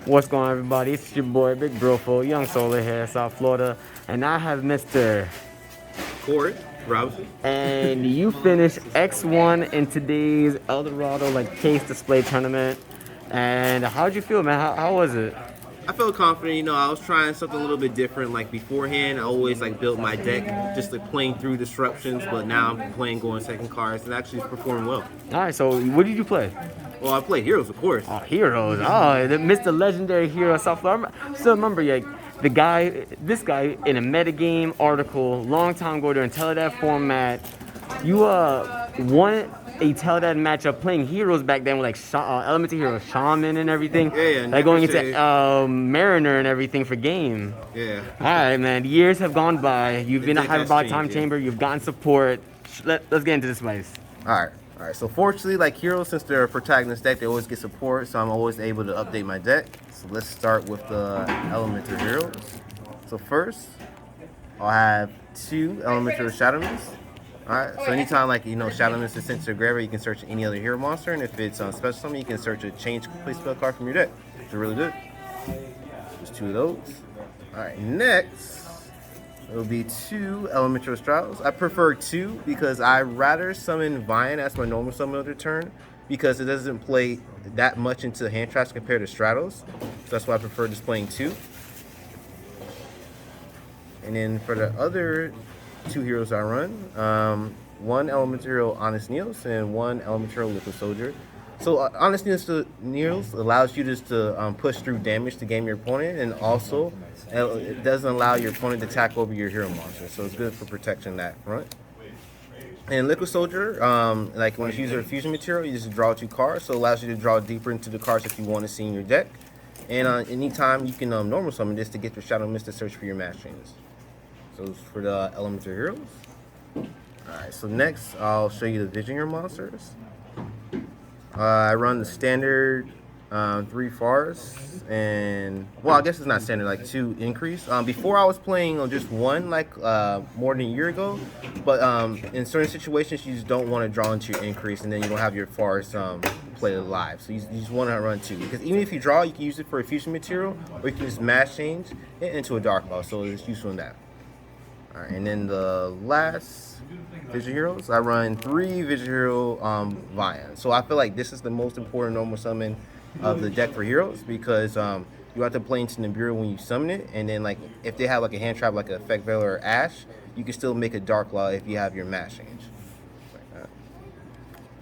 What's going on, everybody? It's your boy, Big Brofo, Young Solar here, South Florida, and I have Mr. Corey Robinson. And you finished X1 in today's El Dorado case display tournament. And how'd you feel, man? How was it? I felt confident. I was trying something a little bit different. Like beforehand, I always built my deck just playing through disruptions, but now I'm playing going second cards and actually it's performing well. All right, so what did you play? Well, I played heroes, of course. Oh, Heroes. Oh, the Mr. Legendary Hero South Florida. I still remember, this guy in a metagame article, long time ago during Teledad format, you won a Teledad matchup playing heroes back then with Elemental Hero Shaman and everything. Yeah, Like going into Never Mariner and everything for game. Yeah. All right, man. Years have gone by. You've been a deck has Hyperbolic changed, Time yeah. Chamber. You've gotten support. Let's get into this place. All right. So fortunately, heroes, since they're a protagonist deck, they always get support, so I'm always able to update my deck. So let's start with the elemental heroes. So first, I'll have 2 elemental Shadow Mist. Alright, so anytime Shadow Mist is sent to your graveyard, you can search any other hero monster, and if it's on special summon, you can search a change complete spell card from your deck. Which is really good. There's 2 of those. Alright, next it'll be 2 elemental Stratos. I prefer 2 because I rather summon Vian as my normal summon of the turn because it doesn't play that much into hand traps compared to Stratos. So that's why I prefer just playing 2. And then for the other 2 heroes I run, 1 elemental hero Honest Neos and 1 elemental hero Liquid Soldier. So Honest Neos allows you just to push through damage to game your opponent, and also it doesn't allow your opponent to attack over your hero monster. So it's good for protection that front. And Liquid Soldier, when you use a fusion material, you just draw 2 cards, so it allows you to draw deeper into the cards that you want to see in your deck. And anytime you can normal summon this to get your Shadow Mist to search for your match chains. So it's for the elemental heroes. Alright, so next I'll show you the Vision Hero monsters. I run the standard 3 forests, and well, I guess it's not standard, 2 increase. Before I was playing on just 1 more than a year ago, but in certain situations you just don't want to draw into your increase, and then you don't have your forest play live. So you just want to run 2, because even if you draw, you can use it for a fusion material, or you can just mass change it into a dark ball. So it's useful in that. Alright, and then the last Vision Heroes, I run 3 Vision Hero Vian. So I feel like this is the most important normal summon of the deck for heroes, because you have to play into Nibiru when you summon it, and then if they have a hand trap like a Effect Veil or Ash, you can still make a Dark Law if you have your mass change.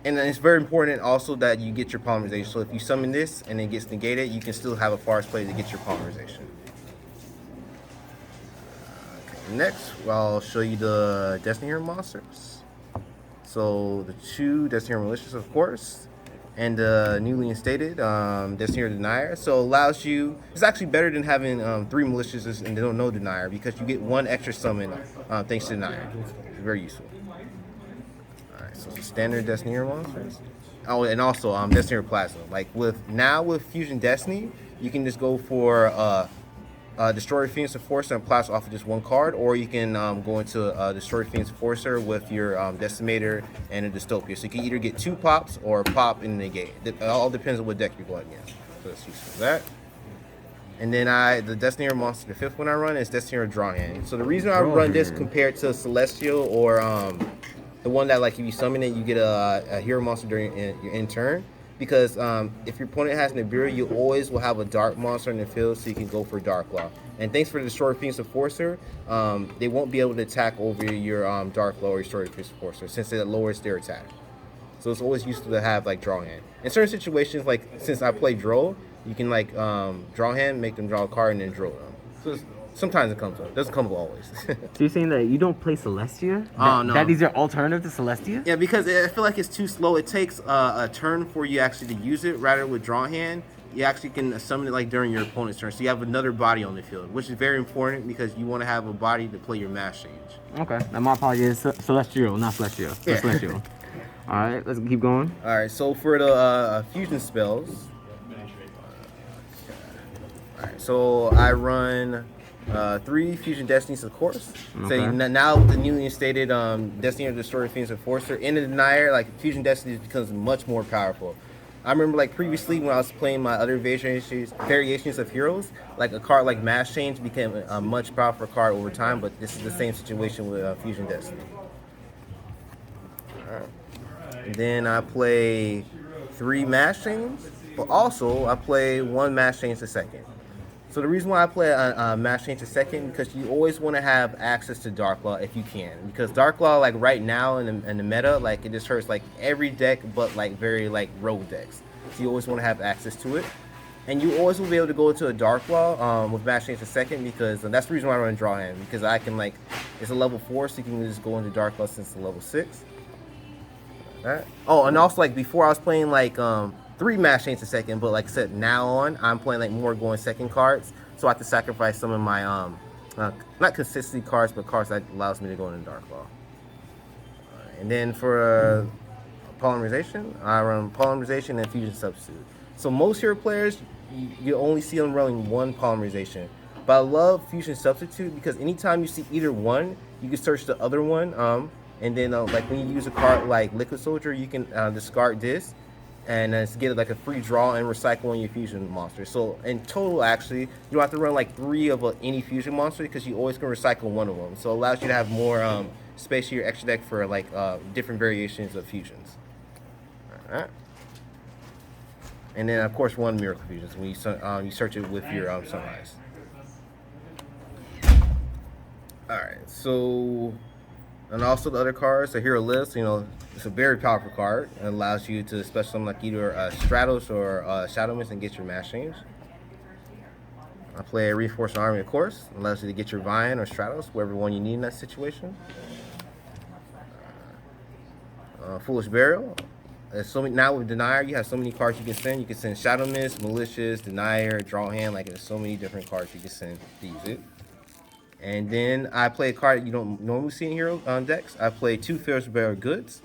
And then it's very important also that you get your Polymerization. So if you summon this and it gets negated, you can still have a forest play to get your Polymerization. Next, I'll show you the Destiny Hero monsters. So the 2 Destiny Hero Malicious, of course, and the newly instated Destiny Hero Denier. So it allows you, it's actually better than having 3 Malicious and no Denier, because you get 1 extra summon thanks to Denier. It's very useful. Alright, so the standard Destiny Hero monsters. Oh, and also Destiny Hero Plasma. With Fusion Destiny, you can just go for Destroy Phoenix Enforcer and Plasma off of just 1 card, or you can go into Destroy Phoenix Enforcer with your Decimator and a Dystopia. So you can either get 2 pops or pop and negate. It all depends on what deck you're going against. So that's useful for that. And then the Destiny Hero monster, the 5th one I run, is Destiny Hero Drawhand. So the reason I run this compared to Celestial or the one that if you summon it, you get a hero monster during your end turn. Because if your opponent has Nibiru, you always will have a dark monster in the field, so you can go for Dark Law. And thanks for the Destroy Phoenix Enforcer, they won't be able to attack over your Dark Law or your Destroy Phoenix Enforcer, since it lowers their attack. So it's always useful to have Draw Hand. In certain situations, since I play Droll, you can Draw Hand, make them draw a card, and then Droll them. So sometimes it comes up. It doesn't come up always. So you're saying that you don't play Celestia? Oh, no. That is your alternative to Celestia? Yeah, because I feel like it's too slow. It takes a turn for you actually to use it. Rather with Draw Hand, you actually can summon it during your opponent's turn. So you have another body on the field, which is very important because you want to have a body to play your mass change. Okay. Now my apologies. Celestial, not Celestial. Yeah. Celestial. All right, let's keep going. All right, so for the fusion spells, all right, so I run 3 Fusion Destinies, of course. Okay. So now with the newly instated Destiny of the Destroyer Phoenix Enforcer in the Denier, Fusion Destiny becomes much more powerful. I remember like previously when I was playing my other variations of heroes, like a card like Mass Change became a much powerful card over time. But this is the same situation with Fusion Destiny. And then I play 3 Mass Chains, but also I play 1 Mass Change a second. So the reason why I play a Mass Change a second, because you always want to have access to Dark Law if you can. Because Dark Law, like right now in the meta, like it just hurts like every deck, but like very like rogue decks. So you always want to have access to it, and you always will be able to go into a Dark Law with Mass Change a second, because that's the reason why I run Draw Hand, because I can like it's a level 4, so you can just go into Dark Law since it's a level 6. Alright. Oh, and also like before I was playing like 3 Mass Chains a second, but like I said, now on I'm playing like more going second cards, so I have to sacrifice some of my not consistency cards, but cards that allows me to go into Dark Law. And then for Polymerization, I run Polymerization and Fusion Substitute. So most hero players, you only see them running 1 Polymerization, but I love Fusion Substitute because anytime you see either one, you can search the other one. And then like when you use a card like Liquid Soldier, you can discard this and get like a free draw and recycle on your fusion monster. So in total, actually, you don't have to run like 3 of any fusion monster, because you always can recycle 1 of them. So it allows you to have more space in your extra deck for like different variations of fusions. All right. And then of course 1 Miracle Fusions when you search it with your Sunrise. All right, so. And also the other cards, the Hero List, it's a very powerful card. It allows you to special summon like either Stratos or Shadow Mist and get your Mass Change. I play a Reinforced Army, of course. It allows you to get your Vine or Stratos, whatever one you need in that situation. Foolish Burial. Now with Denier, you have so many cards you can send. You can send Shadow Mist, Malicious, Denier, Draw Hand. Like there's so many different cards you can send to use it. And then I play a card you don't normally see in hero decks. I play 2 Foolish Bearer Goods.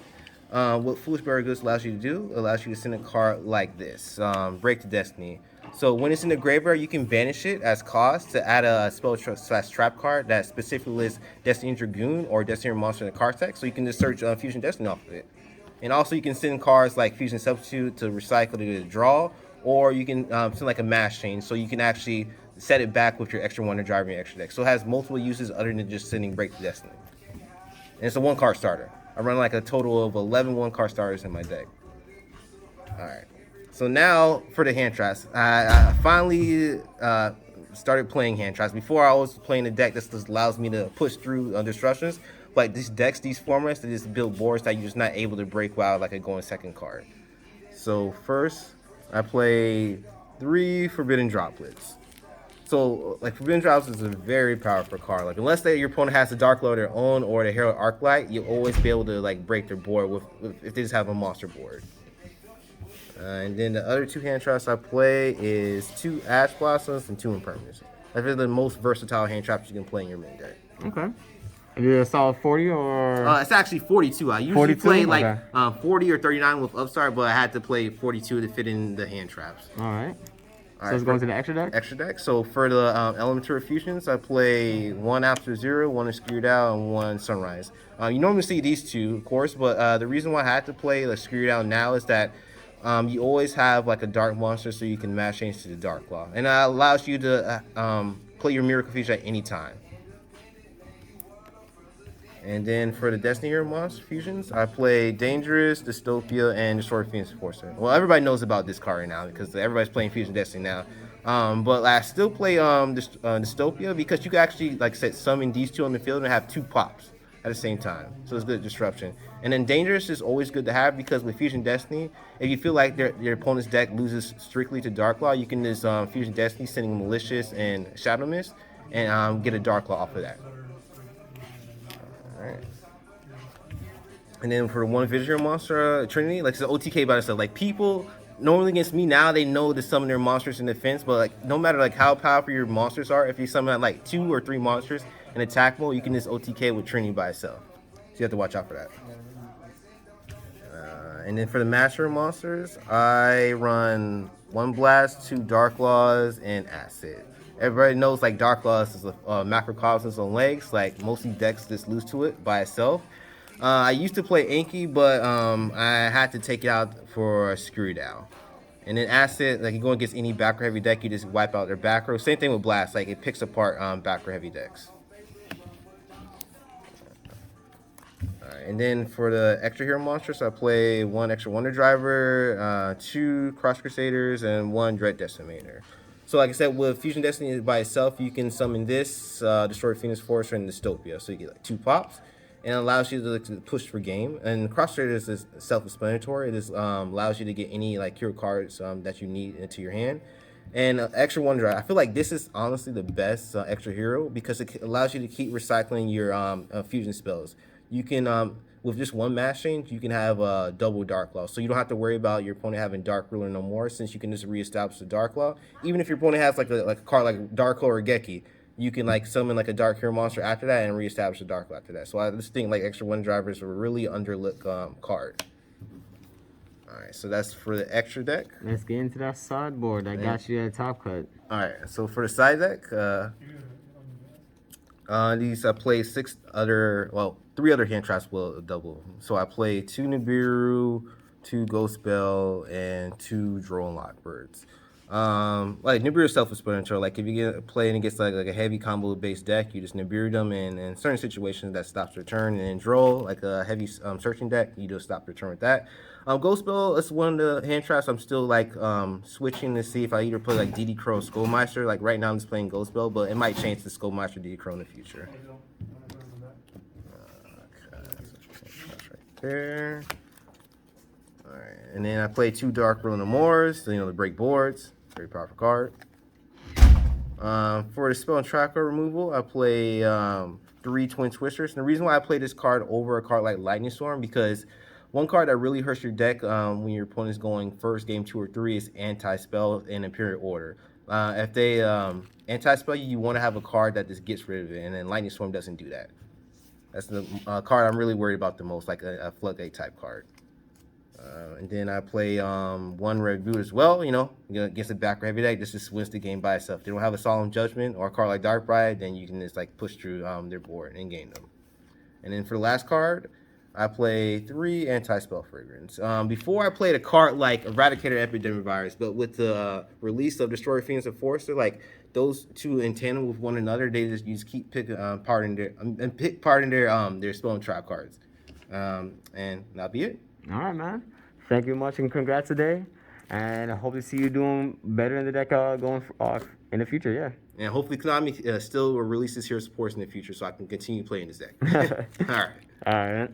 What Foolish Bearer Goods allows you to do, allows you to send a card like this, Break to Destiny. So when it's in the graveyard, you can banish it as cost to add a spell / trap card that specifically lists Destiny Dragoon or Destiny Monster in the card text. So you can just search Fusion Destiny off of it. And also you can send cards like Fusion Substitute to recycle to draw, or you can send like a Mass Change, so you can actually set it back with your extra 1 to drive your extra deck. So it has multiple uses other than just sending Break to Destiny. And it's a 1 card starter. I run like a total of 11 1-card starters in my deck. Alright. So now for the hand traps. I finally started playing hand traps. Before I was playing a deck that just allows me to push through disruptions. Like these decks, these formats, they just build boards that you're just not able to break without like a going second card. So first, I play 3 Forbidden Droplets. So, like, Forbidden Drops is a very powerful card. Like, unless your opponent has a Dark Lord of their own or the Herald Arclight, you'll always be able to, like, break their board if they just have a monster board. And then the other 2 hand traps I play is 2 Ash Blossoms and 2 Impermanence. Those are the most versatile hand traps you can play in your main deck. Okay. Is it a solid 40 or? It's actually 42. I usually 42? play like 40 or 39 with Upstart, but I had to play 42 to fit in the hand traps. All right. So let's go into the extra deck? Extra deck. So for the Elemental Fusions, I play 1 After Zero, 1 Screwed Out, and 1 Sunrise. You normally see these 2, of course, but the reason why I had to play the Screwed Out now is that you always have like a dark monster, so you can Mass Change to the Dark Claw. And that allows you to play your Miracle Fusion at any time. And then for the Destiny Hero Monster Fusions, I play Dangerous, Dystopia, and Destroy Phoenix Enforcer. Well, everybody knows about this card right now because everybody's playing Fusion Destiny now. But I still play Dystopia because you can actually, like I said, summon these 2 on the field and have 2 pops at the same time. So it's good disruption. And then Dangerous is always good to have because with Fusion Destiny, if you feel like your opponent's deck loses strictly to Dark Law, you can just Fusion Destiny, sending Malicious and Shadow Mist, and get a Dark Law off of that. Alright. And then for the 1 Visionary Monster Trinity, like it's an OTK by itself. Like people normally against me now, they know to summon their monsters in defense, but like no matter like how powerful your monsters are, if you summon like 2 or 3 monsters in attack mode, you can just OTK with Trinity by itself. So you have to watch out for that. And then for the Master Monsters, I run 1 Blast, 2 Dark Laws, and Acid. Everybody knows like Dark Laws is a macrocosmos on legs. Like most of these decks just lose to it by itself. I used to play Anki, but I had to take it out for Screwed Out. And then Acid, like you go against any back row heavy deck, you just wipe out their back row. Same thing with Blast, like it picks apart back row heavy decks. Alright, and then for the extra hero monsters, I play 1 extra Wonder Driver, 2 Cross Crusaders, and 1 Dread Decimator. So like I said, with Fusion Destiny by itself, you can summon this, Destroy Phoenix Forester, and Dystopia. So you get like 2 pops, and it allows you to push for game. And Cross Crusaders is self-explanatory. It just allows you to get any like hero cards that you need into your hand. And extra Wonder Drive, I feel like this is honestly the best extra hero because it allows you to keep recycling your fusion spells. You can, with just 1 mass change, you can have a double Dark Claw. So you don't have to worry about your opponent having Dark Ruler no more, since you can just reestablish the Dark Claw. Even if your opponent has like a card like Dark Claw or Geki, you can like summon like a Dark Hero monster after that and reestablish the Dark Claw after that. So I just think like extra Wonder Driver is a really underlooked card. Alright, so that's for the extra deck. Let's get into that sideboard. I got you at top cut. Alright, so for the side deck, these I play 3 other hand traps will double. So I play 2 Nibiru, 2 Ghost Bell, and 2 Drone Lockbirds. Like Nibiru self-explanatory. Like if you get playing against like a heavy combo based deck, you just Nibiru them, and in certain situations that stops your turn. And then Droll, like a heavy searching deck, you just stop your turn with that. Ghost Bell is one of the hand traps I'm still like switching to see if I either play like DD Crow or Skullmeister. Like right now I'm just playing Ghost Bell, but it might change to Skullmeister DD Crow in the future. There. Alright, and then I play 2 Dark Ruler Moors, to break boards. Very powerful card. For the spell and tracker removal, I play 3 Twin Twisters. And the reason why I play this card over a card like Lightning Storm, because one card that really hurts your deck when your opponent's going first, game 2 or 3 is Anti-Spell in Imperial Order. If they Anti-Spell you, you want to have a card that just gets rid of it, and then Lightning Storm doesn't do that. That's the card I'm really worried about the most, like a Floodgate type card. And then I play 1 Red Boot as well, against a back heavy deck. This just wins the game by itself. If they don't have a Solemn Judgment or a card like Darkbride, then you can just like push through their board and gain them. And then for the last card, I play 3 Anti-Spell Fragrance. Before I played a card like Eradicator Epidemic Virus, but with the release of Destroyer Phoenix and Forester, like those 2 in tandem with one another, you just keep picking part in their spell and trap cards. And that'll be it. All right, man. Thank you much and congrats today. And I hope to see you doing better in the deck going in the future, yeah. And hopefully Konami still will release this hero supports in the future so I can continue playing this deck. All right. All right.